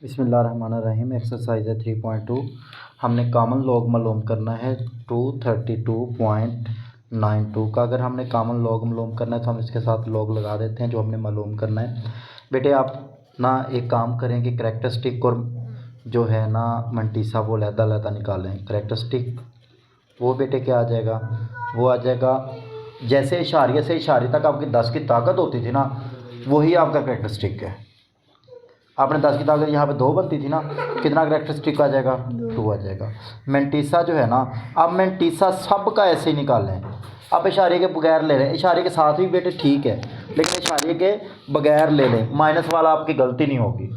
बिस्मिल्लाहिर्रहमानिर्रहीम। एक्सरसाइज है 3.2। हमने कॉमन लॉग मालूम करना है 232.92 का। अगर हमने कॉमन लॉग मालूम करना है तो हम इसके साथ लॉग लगा देते हैं जो हमने मालूम करना है। बेटे आप ना एक काम करेंगे, करैक्टरिस्टिक और जो है ना मंटीसा वो अलग-अलग निकालें। करैक्टरिस्टिक वो बेटे क्या आ जाएगा, वो आ जाएगा जैसे इशारे से इशारे तक आपकी 10 की ताकत होती थी ना, वही आपका करैक्टरिस्टिक है। आपने 10 की ताकत यहाँ पे 2 बनती थी ना, कितना करैक्टरिस्टिक आ जाएगा, 2 आ जाएगा। मेंटीसा जो है ना, अब मेंटीसा सब का ऐसे ही निकाल लें। अब इशारे के बगैर ले लें, इशारे के साथ भी बेटे ठीक है, लेकिन इशारे के बगैर ले लें। माइनस वाला आपकी गलती नहीं होगी।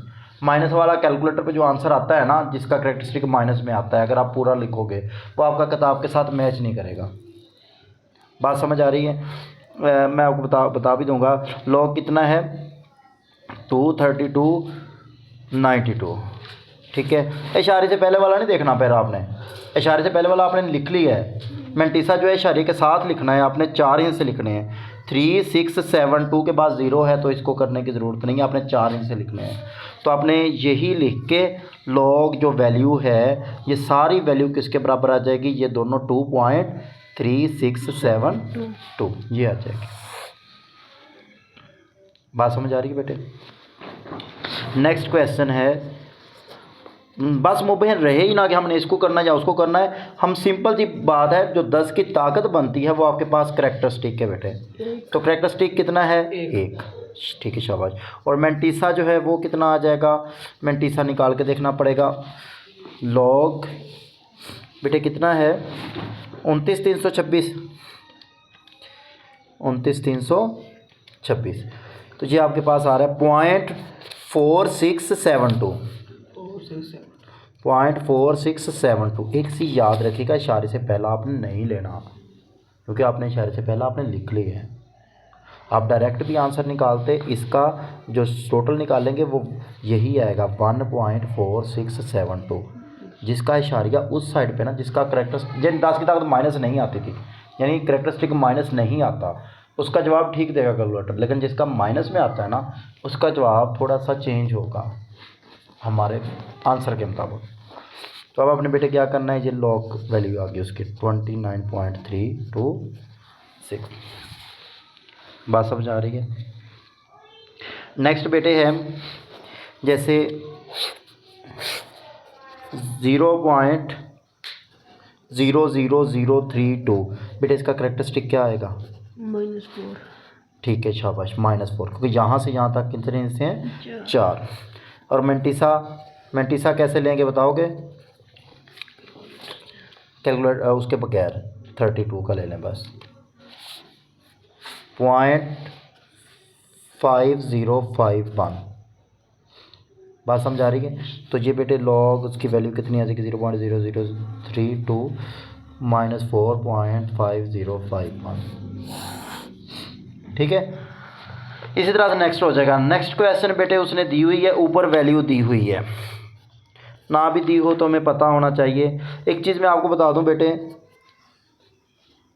माइनस वाला कैलकुलेटर पे जो आंसर आता है ना, जिसका करैक्टरिस्टिक माइनस में आता है, अगर आप पूरा लिखोगे वो आपका किताब के साथ मैच नहीं करेगा। बात समझ आ रही है? मैं आपको बता भी दूंगा। लॉग कितना है 232.92। ठीक है, इशारे से पहले वाला नहीं देखना। फिर आपने इशारे से पहले वाला आपने लिख लिया है। मेंटीसा जो है इशारे के साथ लिखना है, आपने 4 इंच से लिखने हैं। 3672 के बाद 0 है तो इसको करने की ज़रूरत नहीं है, आपने 4 इंच से लिखने हैं। तो आपने यही लिख के लॉग जो वैल्यू है ये सारी वैल्यू किसके बराबर आ जाएगी, ये दोनों 2.3672 ये आ जाएगी। बात समझ आ रही है बेटे? नेक्स्ट क्वेश्चन है, बस मुबहन रहे ही ना कि हमने इसको करना है या उसको करना है। हम सिंपल सी बात है, जो 10 की ताकत बनती है वो आपके पास करैक्टरिस्टिक है बेटे। तो करैक्टरिस्टिक कितना है, 1। ठीक है, शाबाश। और मेंटीसा जो है वो कितना आ जाएगा, मेंटीसा निकाल के देखना पड़ेगा। लॉग बेटे कितना है 29,326। 29,326 तो ये आपके पास आ रहा है 0.4672। 0.4672। एक सी याद रखिएगा, इशारे से पहला आपने नहीं लेना, क्योंकि आपने इशारे से पहला आपने लिख लिया है। आप डायरेक्ट भी आंसर निकालते, इसका जो टोटल निकालेंगे वो यही आएगा 1.4672, जिसका इशारिया उस साइड पे ना, जिसका करैक्टरिस्टिक 10 की ताकत माइनस नहीं आती थी, यानी करैक्टरिस्टिक माइनस नहीं आता, उसका जवाब ठीक देगा कैलकुलेटर। लेकिन जिसका माइनस में आता है ना, उसका जवाब थोड़ा सा चेंज होगा हमारे आंसर के मुताबिक। तो अब अपने बेटे क्या करना है, ये लॉग वैल्यू आ गई उसकी 29.326। बात समझ आ रही है? नेक्स्ट बेटे है जैसे 0.00032। बेटे इसका करैक्टरिस्टिक क्या आएगा, -4। ठीक है, शाबाश, -4, क्योंकि यहाँ से यहाँ तक कितने इंच हैं, 4। और मेंटीसा कैसे लेंगे बताओगे? कैलकुलेट उसके बगैर 32 का ले लें बस। 0.5051। बात समझ आ रही है? तो ये बेटे लॉग उसकी वैल्यू कितनी आ जाएगी, 0.0032 -4.5051। ठीक है, इसी तरह से नेक्स्ट हो जाएगा। नेक्स्ट क्वेश्चन बेटे उसने दी हुई है, ऊपर वैल्यू दी हुई है, ना भी दी हो तो हमें पता होना चाहिए। एक चीज़ मैं आपको बता दूं बेटे,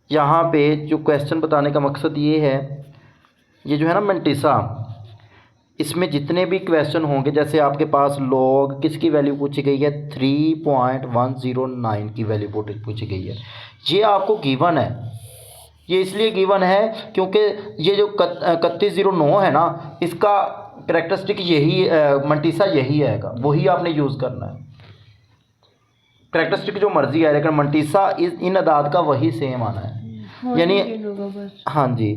यहाँ पे जो क्वेश्चन बताने का मकसद ये है, ये जो है ना मेंटीसा, इसमें जितने भी क्वेश्चन होंगे, जैसे आपके पास लॉग किसकी वैल्यू पूछी गई है, 3.109 की वैल्यू पूछी गई है। ये आपको गिवन है, ये इसलिए गिवन है क्योंकि ये जो 3109 है ना, इसका करैक्टरिस्टिक यही मेंटीसा यही आएगा, वही आपने यूज़ करना है। करैक्टरिस्टिक जो मर्जी है, लेकिन मेंटीसा इन अदाद का वही सेम आना है, यानी हाँ जी,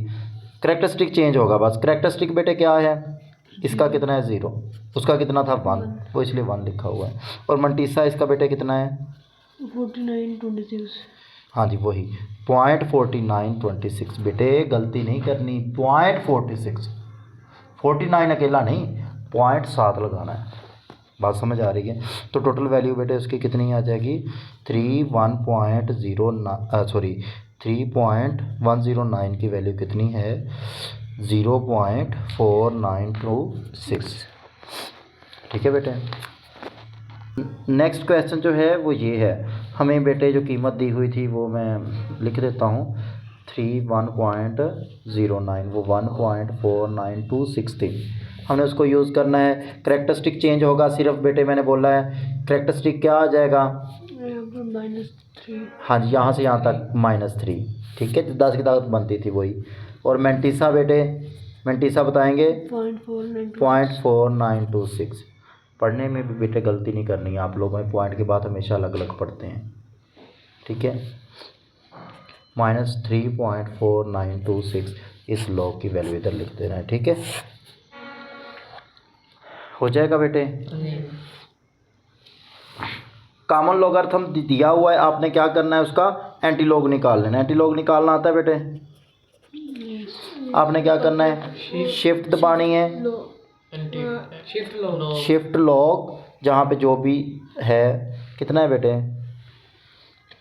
करैक्टरिस्टिक चेंज होगा बस। करैक्टरिस्टिक बेटे क्या है, इसका कितना है 0, उसका कितना था 1, वो इसलिए 1 लिखा हुआ है। और मेंटीसा इसका बेटे कितना है 49.26। हाँ जी, वही 0.4926। बेटे गलती नहीं करनी, 0.46, 49 अकेला नहीं, 0.7 लगाना है। बात समझ आ रही है? तो टोटल वैल्यू बेटे उसकी कितनी आ जाएगी, 3.109 की वैल्यू कितनी है, 0.4926। ठीक है बेटे। नेक्स्ट क्वेश्चन जो है वो ये है, हमें बेटे जो कीमत दी हुई थी वो मैं लिख देता हूँ, 1.09, वो 1.49263। हमने उसको यूज़ करना है। करेक्टरिस्टिक चेंज होगा सिर्फ बेटे, मैंने बोला है करेक्टरिस्टिक क्या आ जाएगा, -3 हाँ जी, यहाँ से यहाँ तक -3, ठीक है, 10 की ताकत बनती थी वही। और मेंटिसा बेटे, मेंटिसा बताएंगे 0.4926। पढ़ने में भी बेटे गलती नहीं करनी है आप लोगों ने, पॉइंट के बाद हमेशा अलग अलग पढ़ते हैं, ठीक है। -3.4926 इस लॉग की वैल्यू इधर लिख देना है, ठीक है, हो जाएगा बेटे। कॉमन लॉगरिथम दिया हुआ है, आपने क्या करना है, उसका एंटी लॉग निकाल लेना है। एंटी लॉग निकालना आता है बेटे, आपने क्या करना है, शिफ्ट दबानी है, शिफ्ट लॉग, जहाँ पे जो भी है, कितना है बेटे,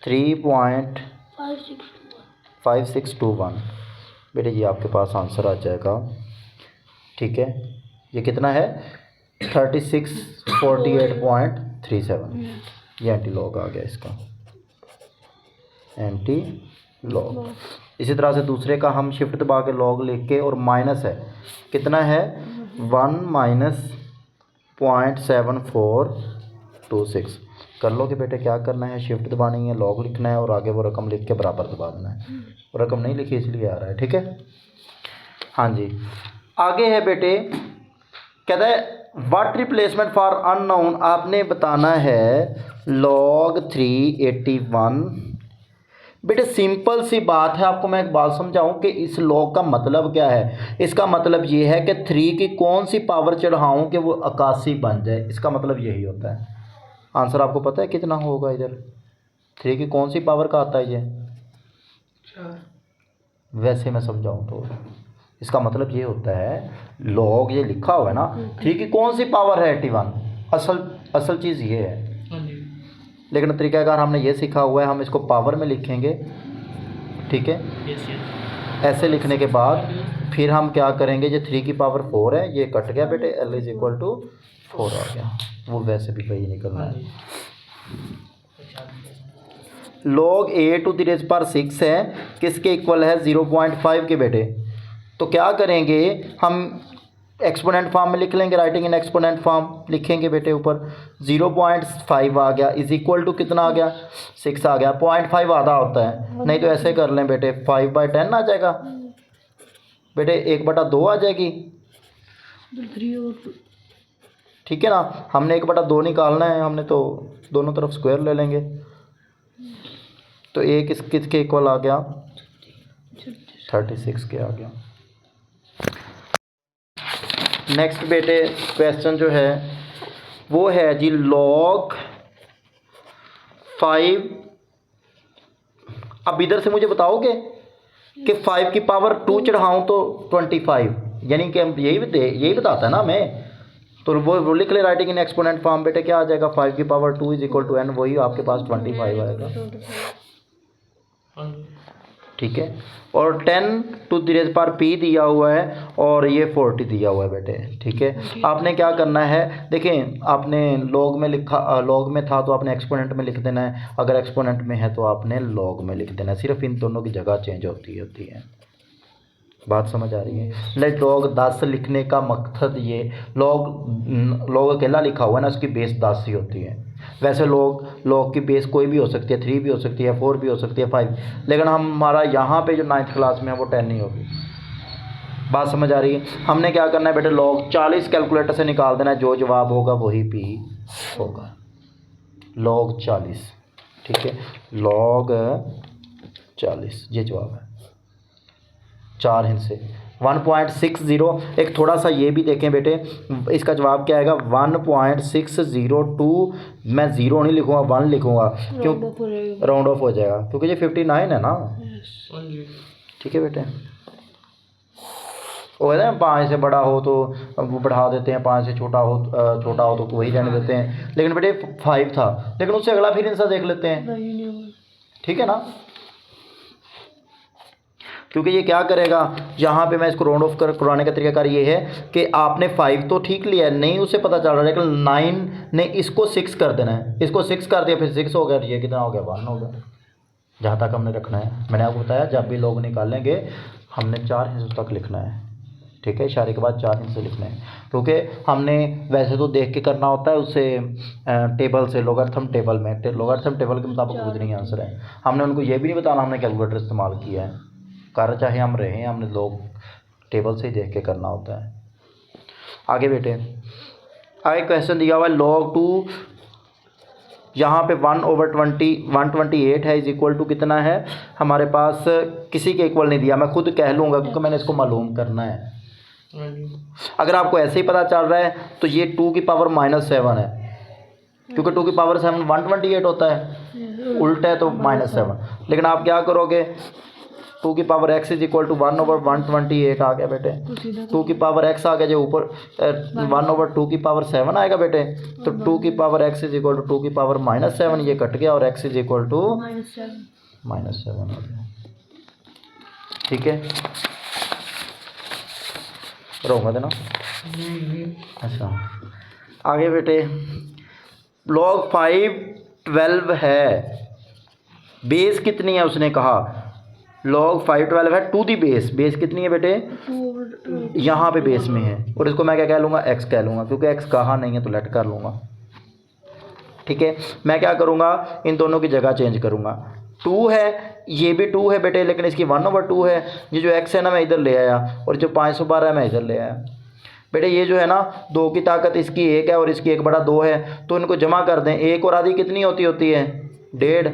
3.5621 बेटे, ये आपके पास आंसर आ जाएगा, ठीक है। ये कितना है, 3648.37, ये एंटी लॉग आ गया इसका, एंटी लॉग। इसी तरह से दूसरे का हम शिफ्ट दबा के लॉग लिख के, और माइनस है, कितना है, 1 -0.7426 कर लो कि बेटे क्या करना है, शिफ्ट दबानी है, लॉग लिखना है, और आगे वो रकम लिख के बराबर दबा देना है। वो रकम नहीं लिखी इसलिए आ रहा है, ठीक है। हाँ जी, आगे है बेटे, कहता है व्हाट रिप्लेसमेंट फॉर अननोन, आपने बताना है log 381। बेटे सिंपल सी बात है, आपको मैं एक बात समझाऊं कि इस लॉग का मतलब क्या है। इसका मतलब ये है कि 3 की कौन सी पावर चढ़ाऊं कि वो 81 बन जाए, इसका मतलब यही होता है। आंसर आपको पता है कितना होगा इधर, 3 की कौन सी पावर का आता है ये, 4। वैसे मैं समझाऊं तो इसका मतलब ये होता है, लॉग ये लिखा हुआ है ना, 3 की कौन सी पावर है 81, असल चीज़ ये है। लेकिन तरीकाकार हमने ये सीखा हुआ है, हम इसको पावर में लिखेंगे, ठीक है। ऐसे लिखने के बाद फिर हम क्या करेंगे, ये 3 की पावर 4 है, ये कट गया बेटे, L = 4 आ गया, वो वैसे भी वही निकलना है। log A⁴ है, किसके इक्वल है, 0.5 के बेटे। तो क्या करेंगे हम, एक्सपोनेंट फॉर्म में लिख लेंगे, राइटिंग इन एक्सपोनेंट फॉर्म लिखेंगे बेटे, ऊपर 0.5 आ गया, इज इक्वल टू कितना आ गया, 6 आ गया। 0.5 आधा होता है, नहीं तो ऐसे कर लें बेटे, 5/10 आ जाएगा बेटे, 1/2 आ जाएगी, 3 और 2, ठीक है ना। हमने 1/2 निकालना है, हमने तो दोनों तरफ स्क्वायर ले लेंगे, तो एक किसके इक्वल आ गया, 36 के आ गया। नेक्स्ट बेटे क्वेश्चन जो है वो है जी log 5। अब इधर से मुझे बताओगे कि 5 की पावर 2 चढ़ाऊँ तो 25, यानी कि यही बताता है ना हमें, तो वो लिख ले राइटिंग इन एक्सपोनेंट फॉर्म बेटे, क्या आ जाएगा, 5 की पावर 2 = n, वही आपके पास 25 आएगा, ठीक है। और 10⁻p दिया हुआ है, और ये 40 दिया हुआ है बेटे, ठीक है। आपने क्या करना है, देखें आपने लॉग में लिखा, लॉग में था तो आपने एक्सपोनेंट में लिख देना है, अगर एक्सपोनेंट में है तो आपने लॉग में लिख देना है, सिर्फ इन दोनों की जगह चेंज होती है। बात समझ आ रही है। log 10 लिखने का मकसद ये, log अकेला लिखा हुआ है ना, उसकी बेस 10 ही होती है। वैसे log की बेस कोई भी हो सकती है, 3 भी हो सकती है, 4 भी हो सकती है, 5, लेकिन हमारा यहाँ पे जो 9th क्लास में है वो 10 ही होगी। बात समझ आ रही है। हमने क्या करना है बेटे, log 40 कैलकुलेटर से निकाल देना है, जो जवाब होगा वही p होगा, log 40, ठीक है, log 40 ये जवाब है, 4 हिस्से 1.60। एक थोड़ा सा ये भी देखें बेटे, इसका जवाब क्या आएगा, 1.602, मैं 0 नहीं लिखूँगा, 1 लिखूँगा, क्यों, राउंड ऑफ हो जाएगा, क्योंकि ये 59 है ना, ठीक है बेटे। वो है ना, 5 से बड़ा हो तो वो बढ़ा देते हैं, 5 से छोटा हो तो वही रहने देते हैं, लेकिन बेटे 5 था, लेकिन उससे अगला फिर इनसा देख लेते हैं, ठीक है ना, क्योंकि ये क्या करेगा, यहाँ पे मैं इसको राउंड ऑफ कराने का तरीकाकार ये है कि आपने 5 तो ठीक लिया है, नहीं उसे पता चल रहा है, लेकिन 9 ने इसको 6 कर देना है, इसको 6 कर दिया, फिर 6 हो गया, ये कितना हो गया, 1 हो गया, जहाँ तक हमने रखना है। मैंने आपको बताया जब भी लोग निकालेंगे हमने 4 हिस्सों तक लिखना है, ठीक है, इशारे के बाद 4 हिंसे लिखने हैं, क्योंकि हमने वैसे तो देख के करना होता है उससे टेबल से, लोगारिथम टेबल में, लोगारिथम टेबल के मुताबिक कुछ नहीं आंसर है। हमने उनको ये भी नहीं बताना हमने कैलकुलेटर इस्तेमाल किया है, कर चाहे हम रहे हैं, हमने लोग टेबल से ही देख के करना होता है। आगे बेटे, आगे क्वेश्चन दिया हुआ है log 2, यहाँ पे 1/128 है, इज इक्वल टू कितना है हमारे पास, किसी के इक्वल नहीं दिया, मैं खुद कह लूँगा क्योंकि मैंने इसको मालूम करना है। अगर आपको ऐसे ही पता चल रहा है तो ये 2 की पावर -7 है, क्योंकि 2 की पावर 7 128 होता है, उल्टा है तो -7। लेकिन आप क्या करोगे, 2 की power x is equal to 1/128 आ गया बेटे, 2 की पावर x आ गया जो ऊपर 1/2 की पावर 7 आएगा बेटे, तो 2 की power x is equal to 2 की पावर -7, ये कट गया और x इज इक्वल टू -7 आ गया। ठीक है, रोक देना। अच्छा, आगे बेटे, log 5 12 है, बेस कितनी है उसने कहा, log 5 12 है टू दी बेस, बेस कितनी है बेटे, यहाँ पे बेस में है, और इसको मैं क्या कह लूँगा, x कह लूँगा, क्योंकि x कहा नहीं है तो लेट कर लूँगा। ठीक है, मैं क्या करूँगा, इन दोनों की जगह चेंज करूँगा, 2 है, ये भी 2 है बेटे, लेकिन इसकी 1/2 है, ये जो x है ना मैं इधर ले आया, और जो 512 है मैं इधर ले आया। बेटे ये जो है ना 2 की ताकत इसकी 1 है और इसकी 1/2 है, तो इनको जमा कर दें, 1 और आधी कितनी होती है 1.5,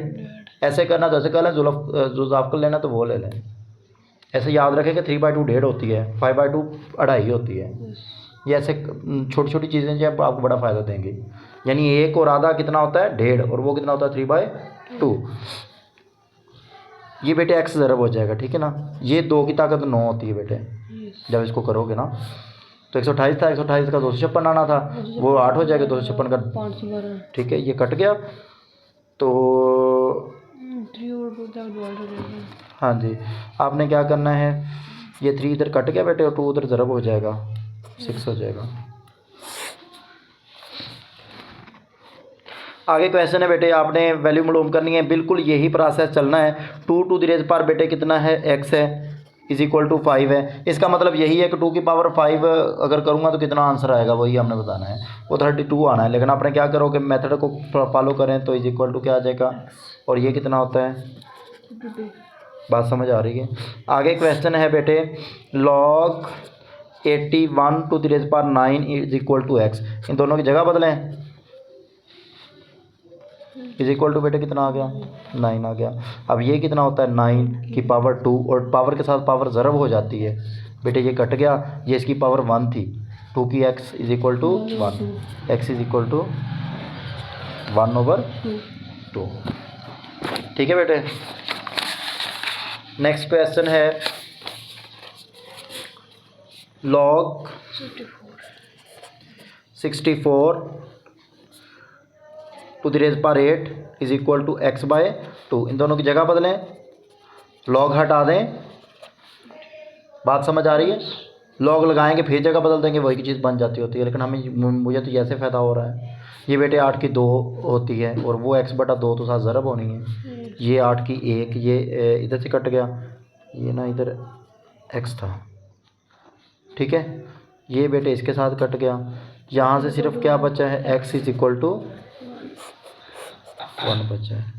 ऐसे करना तो ऐसे कर लें, जुल्फ कर लेना तो वो ले लें, ऐसे याद रखें कि 3/2 1.5 होती है, 5/2 2.5 होती है। ये ऐसे छोटी छोटी चीज़ें जो आपको बड़ा फ़ायदा देंगी, यानी 1 और आधा कितना होता है 1.5, और वो कितना होता है 3/2। ये बेटे x ज़रब हो जाएगा, ठीक है ना, ये 2 की ताकत 9 होती है बेटे, जब इसको करोगे ना तो 128 था, 128 का 256 आना था, वो 8 हो जाएगा, 256 का 512, ठीक है, ये कट गया तो 3 और 2 हाँ जी, आपने क्या करना है, ये 3 इधर कट गया बेटे और 2 उधर ज़रब हो जाएगा, 6 हो जाएगा। आगे क्वेश्चन है बेटे, आपने वैल्यू मालूम करनी है, बिल्कुल यही प्रोसेस चलना है। 2 टू द रेज़ पर बेटे कितना है, x है, इज इक्वल टू 5 है, इसका मतलब यही है कि 2 की पावर 5 अगर करूँगा तो कितना आंसर आएगा, वही हमने बताना है, वो 32 आना है। लेकिन आपने क्या करोगे, मेथड को फॉलो करें तो इज इक्वल टू क्या आ जाएगा, और ये कितना होता है, बात समझ आ रही है। आगे क्वेश्चन है बेटे, log 81 टू द रेज़ पर 9 इज इक्वल टू x, इन दोनों की जगह बदलें, इज इक्वल टू बेटे कितना आ गया 9 आ गया। अब ये कितना होता है 9 की पावर 2, और पावर के साथ पावर ज़रब हो जाती है बेटे, ये कट गया, ये इसकी पावर 1 थी, 2 की x is equal to 1, x is equal to 1/2। ठीक है बेटे, नेक्स्ट क्वेश्चन है log 64 टू द रेज़ पर 8 इज इक्वल टू x/2, इन दोनों की जगह बदलें, log हटा दें, बात समझ आ रही है, log लगाएंगे फिर जगह बदल देंगे, वही की चीज़ बन जाती होती है। लेकिन हमें मुझे तो ऐसे फ़ायदा हो रहा है, ये बेटे 8 की 2 होती है, और वो x/2 तो साथ ज़रब होनी है, ये 8 की 1, ये इधर से कट गया, ये ना इधर x था, ठीक है, ये बेटे इसके साथ कट गया, यहाँ से सिर्फ क्या बचा है, x इज इक्वल टू 1 बचा है।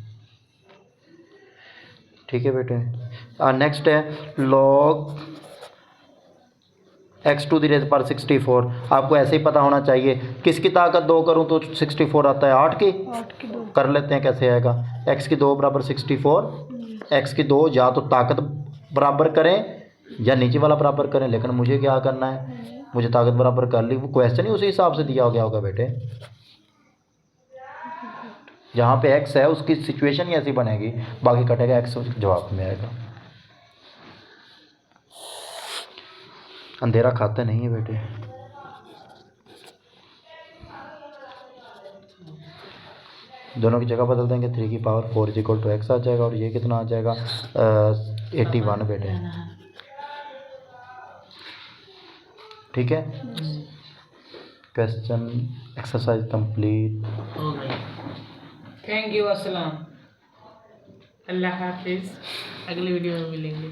ठीक है बेटे, नेक्स्ट है log x to the raise पर 64, आपको ऐसे ही पता होना चाहिए, किसकी ताकत 2 करूँ तो 64 आता है, 8 की 2 कर लेते हैं, कैसे आएगा, x की 2 बराबर 64, x की 2 या तो ताकत बराबर करें या नीचे वाला बराबर करें, लेकिन मुझे क्या करना है, मुझे ताकत बराबर कर ली, वो क्वेश्चन ही उसी हिसाब से दिया गया होगा बेटे, जहाँ पे x है उसकी सिचुएशन ही ऐसी बनेगी, बाकी कटेगा x जवाब में आएगा। अंधेरा खाते नहीं है बेटे, दोनों की जगह बदल देंगे, 3 की power 4 is equal to x आ जाएगा, और ये कितना आ जाएगा 81 बेटे। ठीक है, question exercise complete. Thank you, अस्सलाम, अल्लाह हाफिज़, अगली वीडियो में मिलेंगे।